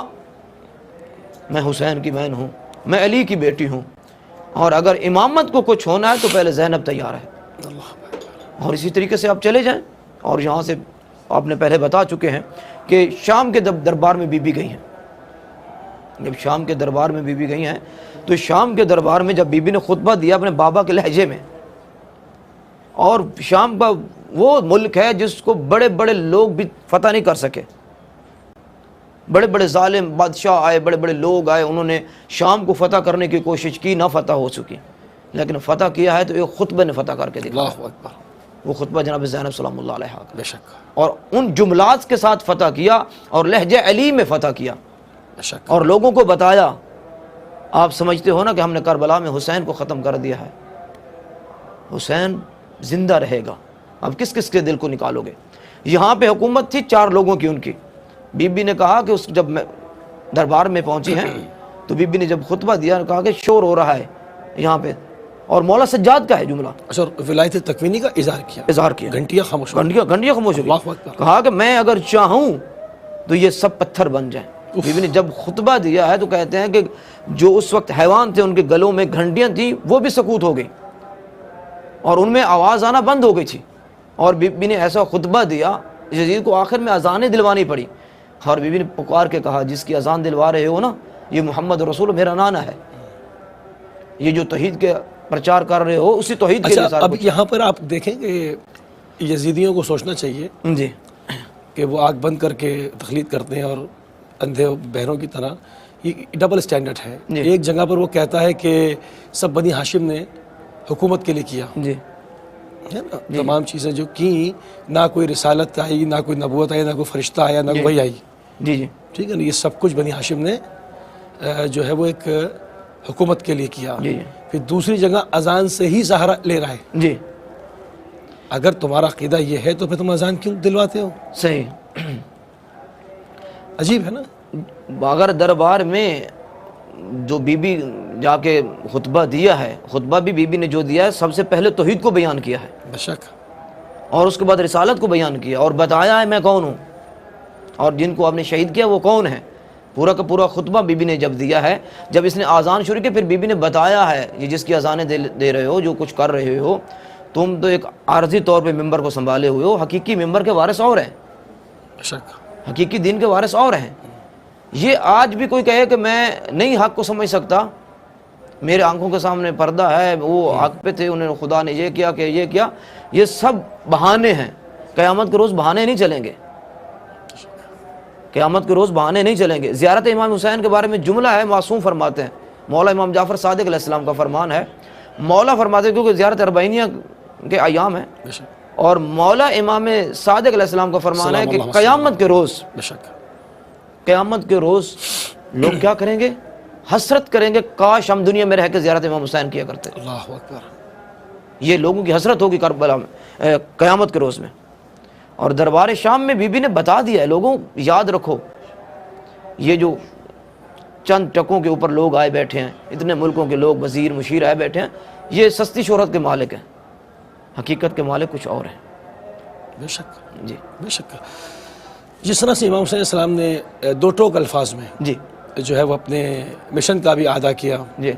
میں حسین کی بہن ہوں، میں علی کی بیٹی ہوں، اور اگر امامت کو کچھ ہونا ہے تو پہلے زینب تیار ہے۔ اور اسی طریقے سے آپ چلے جائیں، اور یہاں سے آپ نے پہلے بتا چکے ہیں کہ شام کے دربار میں بی بی گئی ہیں۔ جب شام کے دربار میں بی بی گئی ہیں تو شام کے دربار میں جب بی بی نے خطبہ دیا اپنے بابا کے لہجے میں، اور شام کا وہ ملک ہے جس کو بڑے بڑے لوگ بھی فتح نہیں کر سکے. بڑے بڑے ظالم بادشاہ آئے, بڑے بڑے لوگ آئے, انہوں نے شام کو فتح کرنے کی کوشش کی, نہ فتح ہو چکی, لیکن فتح کیا ہے تو ایک خطبے نے فتح کر کے دکھایا. اللہ اکبر. وہ خطبہ جناب زینب سلام اللہ علیہا کا, بے شک اور ان جملات کے ساتھ فتح کیا اور لہجہ علی میں فتح کیا, بے شک. اور لوگوں کو بتایا. آپ سمجھتے ہو نا کہ ہم نے کربلا میں حسین کو ختم کر دیا ہے, حسین زندہ رہے گا. اب کس کس کے دل کو نکالو گے؟ یہاں پہ حکومت تھی 4 لوگوں کی. ان کی بی بی نے کہا کہ جب میں دربار میں پہنچی ہیں تو بی بی نے جب خطبہ دیا, کہا کہ شور ہو رہا ہے یہاں پہ, اور مولا سجاد کا ہے جملہ. اچھا, ولایت تکوینی کا اظہار کیا, گھنٹیاں خاموش گھنٹیاں خاموش ہو گئی. اللہ اکبر. کہا کہ میں اگر چاہوں تو یہ سب پتھر بن جائیں. بی بی نے جب خطبہ دیا ہے تو کہتے ہیں کہ جو اس وقت حیوان تھے ان کے گلوں میں گھنٹیاں تھیں وہ بھی سکوت ہو گئی اور ان میں آواز آنا بند ہو گئی تھی. اور بی بی نے ایسا خطبہ دیا, یزید کو آخر میں اذانیں دلوانی پڑی, اور بی بی نے پکار کے کہا جس کی اذان دلوا رہے ہو نا, یہ محمد رسول میرا نانا ہے, یہ جو توحید کے پرچار کر رہے ہو اسی توحید کے لیے اچھا, سارا اب یہاں پر آپ دیکھیں کہ یزیدیوں کو سوچنا چاہیے جی کہ وہ آنکھ بند کر کے تقلید کرتے ہیں اور اندھے بہروں کی طرح. یہ ڈبل سٹینڈرڈ ہے. ایک جگہ پر وہ کہتا ہے کہ سب بنی ہاشم نے حکومت کے لیے کیا جی ہے نا, تمام چیزیں جو کی, نہ کوئی رسالت آئی, نہ کوئی نبوت آئی, نہ کوئی فرشتہ آیا, نہ کوئی وحی آئی. جی جی ٹھیک ہے نا, یہ سب کچھ بنی ہاشم نے جو ہے وہ ایک حکومت کے لیے کیا. جی پھر دوسری جگہ اذان سے ہی سہارا لے رہا ہے. جی اگر تمہارا عقیدہ یہ ہے تو پھر تم اذان کیوں دلواتے ہو؟ صحیح. عجیب ہے نا. اگر دربار میں جو بی بی جا کے خطبہ دیا ہے, خطبہ بھی بی بی نے جو دیا ہے سب سے پہلے توحید کو بیان کیا ہے, بے شک, اور اس کے بعد رسالت کو بیان کیا اور بتایا ہے میں کون ہوں اور جن کو آپ نے شہید کیا وہ کون ہے. پورا کا پورا خطبہ بی بی نے جب دیا ہے, جب اس نے آذان شروع کی پھر بی بی نے بتایا ہے یہ جس کی اذانیں دے رہے ہو, جو کچھ کر رہے ہو, تم تو ایک عارضی طور پہ ممبر کو سنبھالے ہوئے ہو, حقیقی ممبر کے وارث اور ہیں, بے شک, حقیقی دین کے وارث اور ہیں. یہ آج بھی کوئی کہے کہ میں نہیں حق کو سمجھ سکتا, میرے آنکھوں کے سامنے پردہ ہے, وہ حق پہ تھے, انہوں نے خدا نے یہ کیا کہ یہ کیا, یہ سب بہانے ہیں. قیامت کے روز بہانے نہیں چلیں گے, قیامت کے روز بہانے نہیں چلیں گے. زیارت امام حسین کے بارے میں جملہ ہے, معصوم فرماتے ہیں, مولا امام جعفر صادق علیہ السلام کا فرمان ہے. مولا فرماتے ہیں کیونکہ زیارت اربعینیہ کے ایام ہیں, بے شک, اور مولا امام صادق علیہ السلام کا فرمان ہے کہ قیامت کے روز, بے شک, قیامت کے روز لوگ کیا کریں گے, حسرت کریں گے کاش ہم دنیا میں رہ کے زیارت امام حسین کیا کرتے. اللہ اکبر. یہ لوگوں کی حسرت ہوگی کربلا میں, قیامت کے روز میں. اور دربار شام میں بی بی نے بتا دیا ہے, لوگوں یاد رکھو یہ جو چند ٹکوں کے اوپر لوگ آئے بیٹھے ہیں, اتنے ملکوں کے لوگ وزیر مشیر آئے بیٹھے ہیں, یہ سستی شہرت کے مالک ہیں, حقیقت کے مالک کچھ اور ہیں. بے شک, جی بے شک. جس طرح سے امام حسین علیہ السلام نے 2 ٹوک الفاظ میں جی جو ہے وہ اپنے مشن کا بھی ادا کیا, جی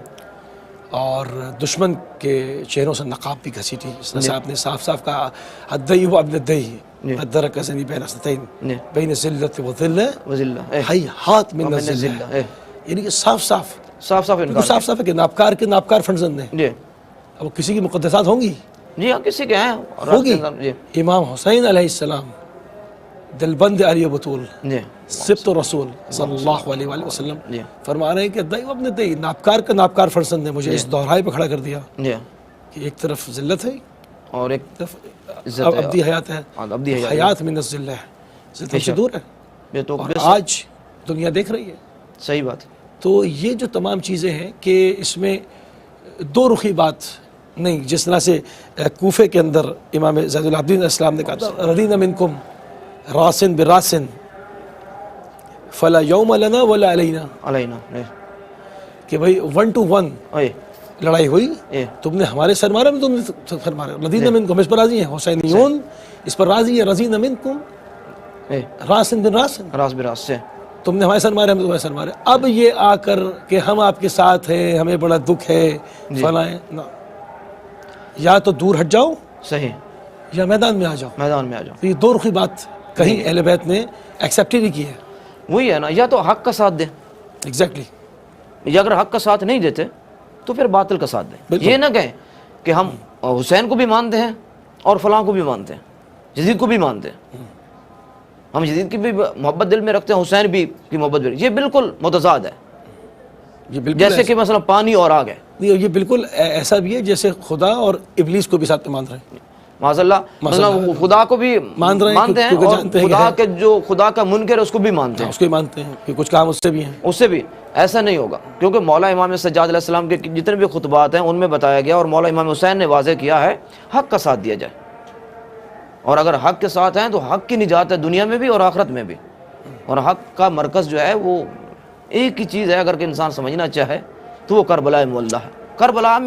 اور دشمن کے چہروں سے نقاب بھی گھسیٹی. اس طرح سے آپ نے صاف صاف کہا الدئی و ابن الدئی ادرکزنی بین سنتین بین ذلت و ذلہ وزلہ ہیہات من الذلہ. یعنی کہ صاف صاف انکار. صاف صاف ہے کہ ناپکار کے ناپکار فرزند ہیں. جی اب وہ کسی کی مقدسات ہوں گی, جی ہاں کسی کے ہیں, ہوگی. جی امام حسین علیہ السلام دلبند علی بطول جی سبت رسول صلی اللہ علیہ وآلہ وسلم جی فرما رہے ہیں کہ دئی و ابن دئی, ناپکار کا ناپکار فرزند نے مجھے اس دہرائی پہ کھڑا کر دیا جی کہ ایک طرف ذلت ہے, اور ایک طرف عزت ہے, ابدی حیات ہے. ابدی حیات. حیات من الذلہ ہے, ذلت ہم سے دور ہے, یہ تو اور آج دنیا دیکھ رہی ہے. صحیح بات. تو یہ جو تمام چیزیں ہیں کہ اس میں 2 رخی بات نہیں. جس طرح سے کوفے کے اندر امام زید العابدین علیہ السلام نے کہا تھا رضینا منکم راسن براسن فلا یوم لنا ولا علینا, کہ بھائی 1 to 1 لڑائی ہوئی, تم نے ہمارے سر مارا, تم نے سر مارا. رضینا منکم اس پر راضی ہیں, حسینیون اس پر راضی ہیں. رضینا منکم راسن بن راسن, راس براس سے تم نے ہمارے سر مارے, ہم نے تمہارے سر مارے. اب یہ آ کر کہ ہم آپ کے ساتھ ہیں, ہمیں بڑا دکھ ہے, فلاں ہے, یا تو دور ہٹ جاؤ, صحیح, یا میدان میں آ جاؤ. میدان میں آ جاؤ. یہ 2 رخی بات کہیں اہل بیت نے ایکسیپٹ ہی نہیں کی ہے. وہی ہے نا, یا تو حق کا ساتھ دیں, ایگزیکٹلی, یا اگر حق کا ساتھ نہیں دیتے تو پھر باطل کا ساتھ دیں. یہ نہ کہیں کہ ہم حسین کو بھی مانتے ہیں اور فلاں کو بھی مانتے ہیں, یزید کو بھی مانتے ہیں. ہم یزید کی بھی محبت دل میں رکھتے ہیں, حسین بھی کی محبت بھی. یہ بالکل متضاد ہے, یہ بالکل جیسے کہ مثلا پانی اور آگ ہے. یہ بالکل ایسا بھی ہے جیسے خدا اور ابلیس کو بھی ساتھ میں مان رہے ہیں. معاذ اللہ, مطلب خدا کو بھی مان رہے ہیں مانتے ہیں, کیونکہ اور جانتے ہیں کہ خدا کے جو خدا کا منکر ہے اس کو بھی مانتے ہیں. اس کو ہی مانتے ہیں کہ کچھ کام اس سے بھی ہیں. اس سے بھی ایسا نہیں ہوگا, کیونکہ مولا امام سجاد علیہ السلام کے جتنے بھی خطبات ہیں ان میں بتایا گیا, اور مولا امام حسین نے واضح کیا ہے, حق کا ساتھ دیا جائے. اور اگر حق کے ساتھ ہیں تو حق کی نجات ہے دنیا میں بھی اور آخرت میں بھی. اور حق کا مرکز جو ہے وہ ایک ہی چیز ہے, اگر کہ انسان سمجھنا چاہے تو وہ کربلا معلیٰ ہے. کربلا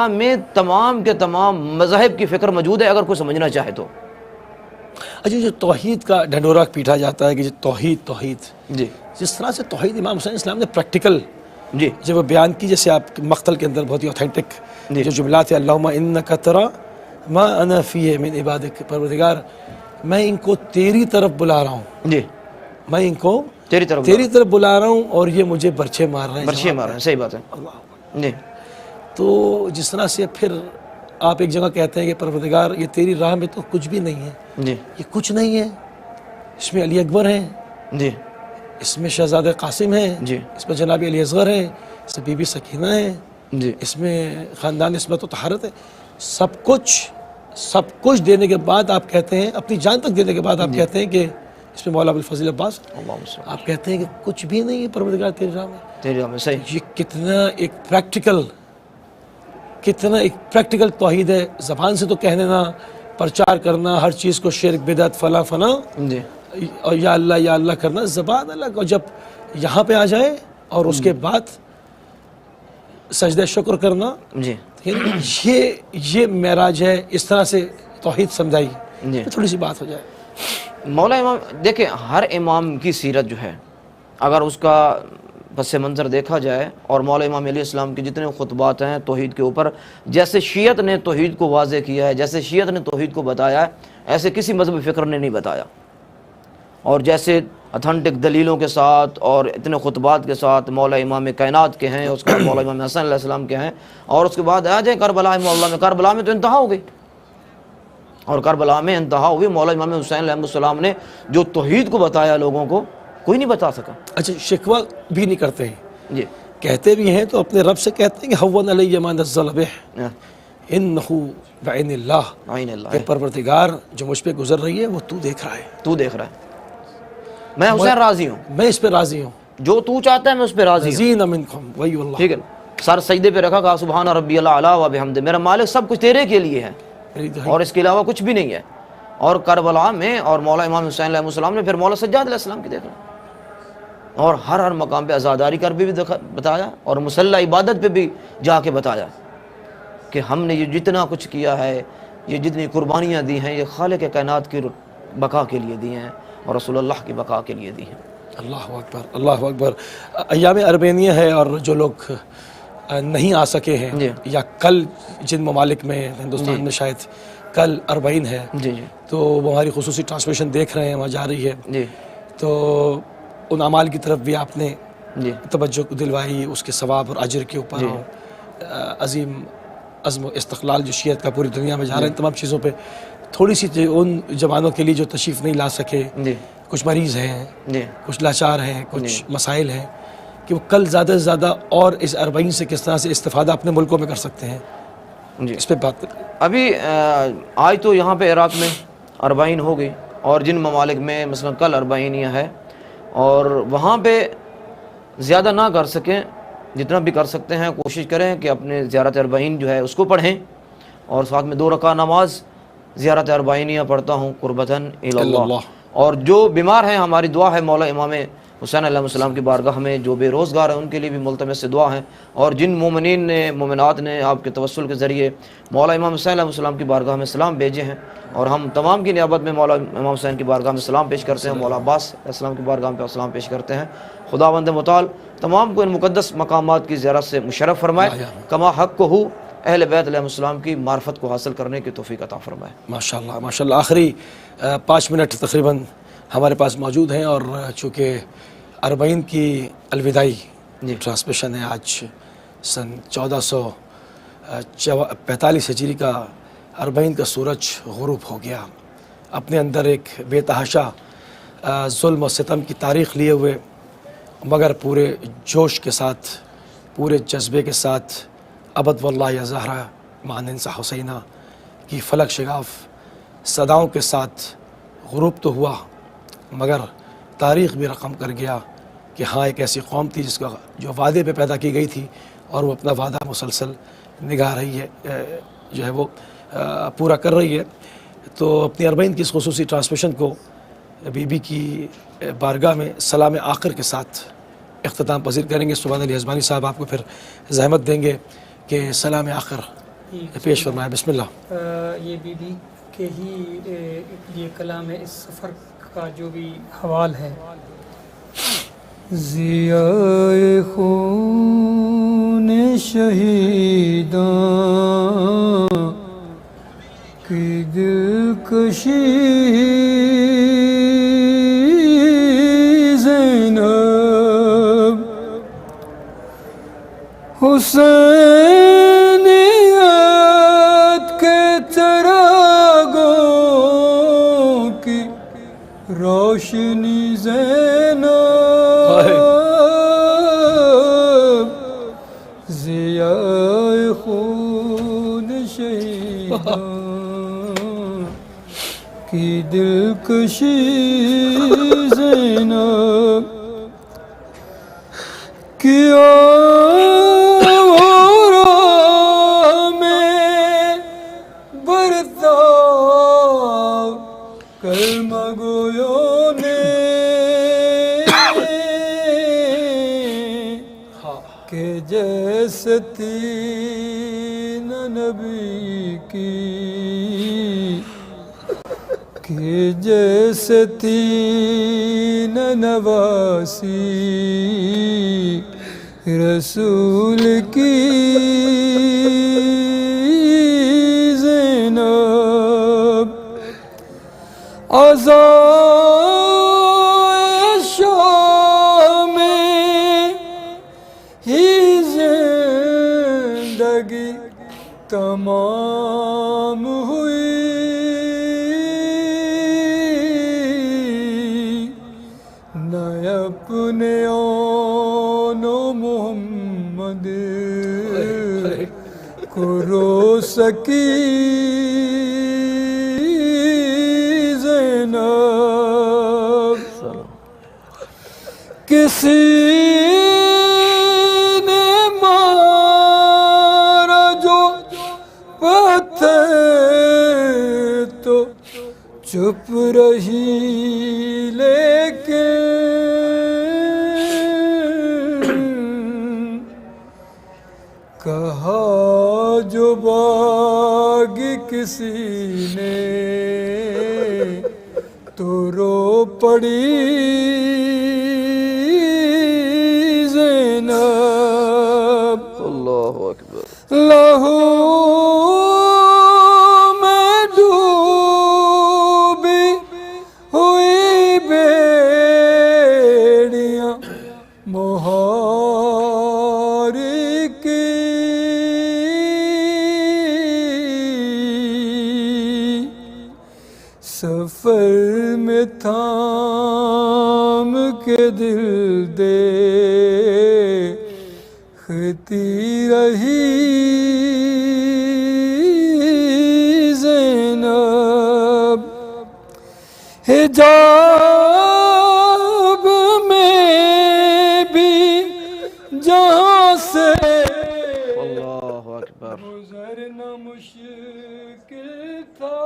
میں تمام کے تمام مذاہب کی فکر موجود ہے, اگر کوئی سمجھنا چاہے تو. اچھا, جو توحید کا ڈھنڈورا پیٹا جاتا ہے کہ توحید جی, جس طرح سے توحید امام حسین اسلام نے پریکٹیکل جی, جب وہ بیان کی, جیسے آپ مقتل کے اندر بہت ہی اوتھینٹک جی. جو جملات ہیں, اللہم انک تری ما انا فیہ من عبادک, پروردگار میں ان کو تیری طرف بلا رہا ہوں, جی, میں ان کو تیری طرف بلا رہا ہوں, اور یہ مجھے برچے مار رہے ہیں. برچے مار رہے ہیں, صحیح بات ہے. جی, تو جس طرح سے پھر آپ ایک جگہ کہتے ہیں کہ پروردگار یہ تیری راہ میں تو کچھ بھی نہیں ہے, جی, یہ کچھ نہیں ہے, اس میں علی اکبر ہیں, جی, اس میں شہزادہ قاسم ہیں, جی, اس میں جناب علی اصغر ہیں, اس میں بی بی سکینہ ہیں, جی, اس میں خاندان عصمت و طہارت ہے. سب کچھ دینے کے بعد آپ کہتے ہیں, اپنی جان تک دینے کے بعد آپ کہتے ہیں کہ اس میں مولا ابوالفضل عباس, آپ کہتے ہیں کہ کچھ بھی نہیں ہے پروردگار تیری راہ میں. تیری راہ میں, صحیح. یہ کتنا ایک پریکٹیکل توحید ہے. زبان سے تو کہنے نہ, پرچار کرنا, ہر چیز کو شرک بدعت فلاں فلاں, جی, اور یا اللہ کرنا, زبان الگ, اور جب یہاں پہ آ جائے اور اس کے بعد سجدہ شکر کرنا, جی, یہ معراج ہے. اس طرح سے توحید سمجھائی جی. تو تھوڑی سی بات ہو جائے. مولا امام دیکھیں, ہر امام کی سیرت جو ہے اگر اس کا پس منظر دیکھا جائے, اور مولا امام علیہ السلام کے جتنے خطبات ہیں توحید کے اوپر, جیسے شیعت نے توحید کو واضح کیا ہے, جیسے شیعت نے توحید کو بتایا ہے, ایسے کسی مذہبی فکر نے نہیں بتایا. اور جیسے اتھینٹک دلیلوں کے ساتھ اور اتنے خطبات کے ساتھ مولا امام کائنات کے ہیں, اس کے بعد مولا امام حسن علیہ السلام کے ہیں, اور اس کے بعد آ جائیں کربلا معلیٰ میں. کربلا میں تو انتہا ہو گئی, اور کربلا میں انتہا ہوئی. مولا امام حسین علیہ السلام نے جو توحید کو بتایا لوگوں کو, کوئی نہیں بتا سکا. اچھا, شکوہ بھی نہیں کرتے ہیں, جی, کہتے بھی ہیں تو اپنے رب سے کہتے ہیں کہ حون علی ما نزل بہ انہ بعین اللہ, عین اللہ, کہ پروردگار جو مجھ پہ گزر رہی ہے وہ تو دیکھ رہا ہے, تو دیکھ رہا ہے, میں حسین راضی ہوں, میں اس پہ راضی ہوں, جو تو چاہتا ہے میں اس پہ راضی ہوں. زین منکم ولی اللہ. ٹھیک ہے, سر سجدے پہ رکھا, کہا سبحان ربی الاعلی و بحمدہ, میرا مالک سب کچھ تیرے کے لیے ہے اور اس کے علاوہ کچھ بھی نہیں ہے. اور کربلا میں اور مولا امام حسین علیہ السلام نے پھر مولا سجاد علیہ السلام کی دیکھا, اور ہر مقام پہ عزاداری کر بھی بتایا, اور مسلح عبادت پہ بھی جا کے بتایا کہ ہم نے یہ جتنا کچھ کیا ہے, یہ جتنی قربانیاں دی ہیں, یہ خالق کائنات کی بقا کے لیے دی ہیں اور رسول اللہ کی بقا کے لیے دی ہیں. اللہ اکبر, اللہ اکبر. ایام اربعینیہ ہے, اور جو لوگ نہیں آ سکے ہیں, جی, یا کل جن ممالک میں ہندوستان میں شاید کل اربعین ہے, جی, جی, تو وہ ہماری خصوصی ٹرانسمیشن دیکھ رہے ہیں, وہاں جا رہی ہے, جی, تو ان اعمال کی طرف بھی آپ نے جی, توجہ دلوائی, اس کے ثواب اور اجر کے اوپر, عظیم عزم و استقلال جو شیعت کا پوری دنیا میں جا رہے ہیں, تمام چیزوں پہ تھوڑی سی ان جوانوں کے لیے جو تشریف نہیں لا سکے, جی, کچھ مریض ہیں, جی, کچھ لاچار ہیں, کچھ مسائل ہیں, کہ وہ کل زیادہ سے زیادہ اور اس اربعین سے کس طرح سے استفادہ اپنے ملکوں میں کر سکتے ہیں, جی. اس پہ بات کریں. ابھی آج تو یہاں پہ عراق میں اربعین ہو گئی, اور جن ممالک میں مثلا کل اربعینیہ ہے, اور وہاں پہ زیادہ نہ کر سکیں, جتنا بھی کر سکتے ہیں کوشش کریں کہ اپنے زیارت اربعین جو ہے اس کو پڑھیں, اور ساتھ میں 2 رکعت نماز زیارت اربعینیہ پڑھتا ہوں قربتاً الی اللہ. اور جو بیمار ہیں, ہماری دعا ہے مولا امام حسین علیہ السلام کی بارگاہ میں, جو بے روزگار ہیں ان کے لیے بھی ملتمس سے دعا ہے, اور جن مومنین نے مومنات نے آپ کے توسل کے ذریعے مولا امام حسین علیہ السلام کی بارگاہ میں سلام بھیجے ہیں, اور ہم تمام کی نیابت میں مولا امام حسین کی بارگاہ میں سلام پیش کرتے ہیں, مولا عباس علیہ السلام کی بارگاہ میں سلام پیش کرتے ہیں. خداوند متعال تمام کو ان مقدس مقامات کی زیارت سے مشرف فرمائے, کما حق کو ہو اہل بیت علیہ السلام کی معرفت کو حاصل کرنے کی توفیق عطا فرمائے. ماشاءاللہ, ماشاءاللہ. آخری 5 منٹ تقریباً ہمارے پاس موجود ہیں, اور چونکہ اربعین کی الوداعی ٹرانسمیشن ہے, آج سن 1445 ہجری کا اربعین کا سورج غروب ہو گیا. اپنے اندر ایک بے تحاشا ظلم و ستم کی تاریخ لیے ہوئے مگر پورے جوش کے ساتھ پورے جذبے کے ساتھ ابد واللہ یا زہرا ماننسا حسینہ کی فلک شگاف صداؤں کے ساتھ غروب تو ہوا مگر تاریخ بھی رقم کر گیا کہ ہاں ایک ایسی قوم تھی جس کا جو وعدے پہ پیدا کی گئی تھی اور وہ اپنا وعدہ مسلسل نگاہ رہی ہے جو ہے وہ پورا کر رہی ہے. تو اپنی اربعین کی اس خصوصی ٹرانسمیشن کو بی بی کی بارگاہ میں سلام آخر کے ساتھ اختتام پذیر کریں گے. سبحان علی ازمانی صاحب آپ کو پھر زحمت دیں گے کہ سلام آخر پیش فرمائیں. بسم اللہ. یہ بی بی کے ہی یہ کلام ہے اس سفر کا جو بھی حوال ہے. ضیائے خون شہیداں کی دلکشی زینب حسینیت کے چراغوں کی روشنی زینب ضیاء خون شہیداں کی دلکشی زینب کی آوارہ میں برتاؤ کلمہ گویوں نے کہ جیسے تین نبی کی کہ جیسے تین نواسی رسول کی زینب عزائے شام میں ہی زندگی تمام ہوئی نہ اپنے آن و محمد کو رو سکی زینب کسی نے مارا جو پتھر تو چپ رہی لیکن کہا جو باغ کسی نے تو رو پڑی زینب اللہ اکبر. لہو میں ڈوبی ہوئی بیڑیاں مہاری کی سفر میں تھام کے دل دیکھتی رہی زینب حجاب میں بھی جہاں سے اللہ اکبر. گزرنا مشکل تھا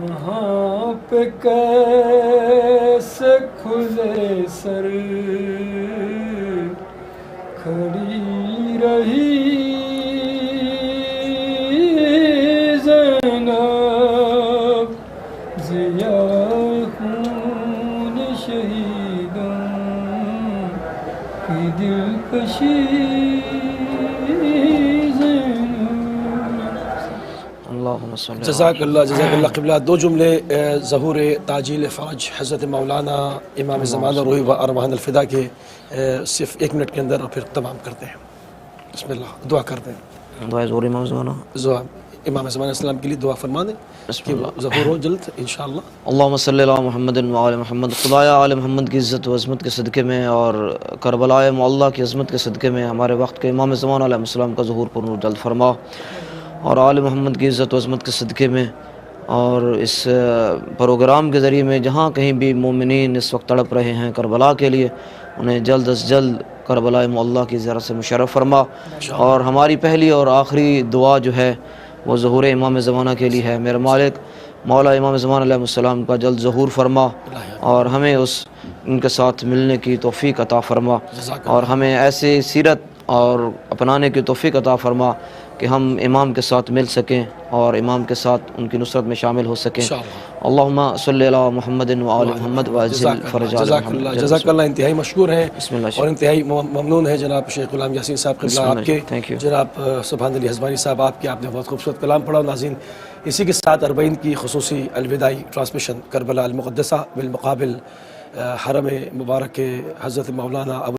وہاں پہ کیسے کھلے سر کھڑی رہی زینب ضیاء خون شہیداں کی دلکشی زینب. اللہ اللهم صل على جزاک اللہ قبلہ. دو جملے ظہور تاجیل فرج حضرت مولانا امام زمانہ روحی و ارواحنا الفدا کے صرف 1 منٹ کے اندر اور پھر تمام کرتے ہیں. بسم اللہ, دعا کرتے ہیں. دعائے ظہور امام زمانہ. امام زمانہ السلام کے لیے دعا فرما دیں کہ ظہور ہو جلد انشاءاللہ. اللہم صلی علی محمد و آل محمد. خدایا آل محمد کی عزت و عظمت کے صدقے میں اور کربلا معلیٰ کی عظمت کے صدقے میں ہمارے وقت کے امام زمانہ علیہ السلام کا ظہور پر نور جلد فرما, اور آل محمد کی عزت و عظمت کے صدقے میں اور اس پروگرام کے ذریعے میں جہاں کہیں بھی مومنین اس وقت تڑپ رہے ہیں کربلا کے لیے, انہیں جلد از جلد کربلا معلیٰ کی زیارت سے مشرف فرما. اور ہماری پہلی اور آخری دعا جو ہے وہ ظہور امام زمانہ کے لیے ہے. میرے مالک مولا امام زمانہ علیہ السلام کا جلد ظہور فرما اور ہمیں ان کے ساتھ ملنے کی توفیق عطا فرما, اور ہمیں ایسے سیرت اور اپنانے کی توفیق عطا فرما کہ ہم امام کے ساتھ مل سکیں اور امام کے ساتھ ان کی نصرت میں شامل ہو سکیں. اللہم صلی علی محمد و آل محمد وعجل فرج آل محمد. جزاک اللہ. انتہائی مشکور ہیں بسم اللہ. اور انتہائی ممنون ہے جناب شیخ غلام یاسین صاحب قبلہ آپ کے, جناب سبحان علی حزبانی صاحب آپ کے, آپ نے بہت خوبصورت کلام پڑھا. ناظرین, اسی کے ساتھ 40 کی خصوصی الوداعی ٹرانسمیشن کربلا المقدسہ بالمقابل حرم مبارک حضرت مولانا